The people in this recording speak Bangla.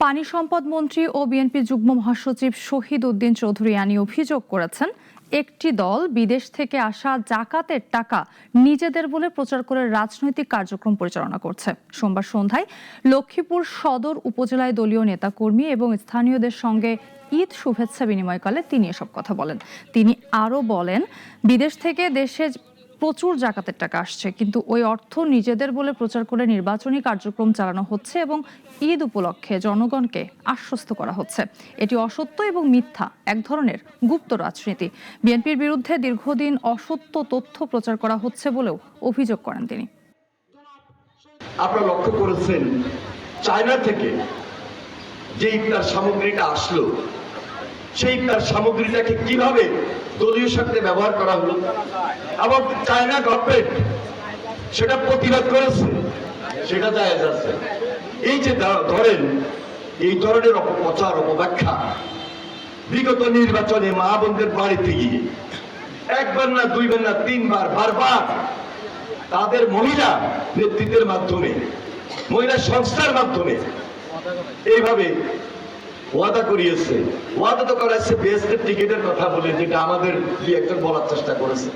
পানি সম্পদ মন্ত্রী ও বিএনপি যুগ্ম মহাসচিব শহীদ উদ্দিন চৌধুরী আনি অভিযোগ করেছেন, একটি দল বিদেশ থেকে আসা জাকাতের টাকা নিজেদের বলে প্রচার করে রাজনৈতিক কার্যক্রম পরিচালনা করছে। সোমবার সন্ধ্যায় লক্ষ্মীপুর সদর উপজেলায় দলীয় নেতাকর্মী এবং স্থানীয়দের সঙ্গে ঈদ শুভেচ্ছা বিনিময়কালে তিনি এসব কথা বলেন। তিনি আরও বলেন, বিদেশ থেকে দেশে প্রচুর জাকাতের টাকা আসছে, কিন্তু ওই অর্থ নিজেদের বলে প্রচার করে নির্বাচনী কার্যক্রম চালানো হচ্ছে এবং ঈদ উপলক্ষে জনগণকে আশ্বস্ত করা হচ্ছে। এটি অসত্য এবং মিথ্যা, এক ধরনের গুপ্ত রাজনীতি। বিএনপির বিরুদ্ধে দীর্ঘদিন অসত্য তথ্য প্রচার করা হচ্ছে বলেও অভিযোগ করেন তিনি। আপনারা লক্ষ্য করেছেন, চায়না থেকে যে ইফতার সামগ্রীটা আসলো, সেই ইফতার সামগ্রীটাকে কিভাবে দলীয় স্বার্থে ব্যবহার করা হলো, আবার চায়না গভর্নমেন্ট সেটা প্রতিবাদ করেছে, সেটা জায়েজ আছে। এই যে ধরেন এই ধরনের অপপ্রচার, অপব্যাখ্যা বিগত নির্বাচনে মা বোনদের বাড়িতে গিয়ে একবার না দুইবার না তিনবার বারবার তাদের মহিলা নেতৃত্বের মাধ্যমে, মহিলা সংস্থার মাধ্যমে এইভাবে ওয়াদা করিয়েছে। ওয়াদা তো করাচ্ছে বেস্ট টিকেটের কথা বলে, যেটা আমাদের দুই একজন বলার চেষ্টা করেছে।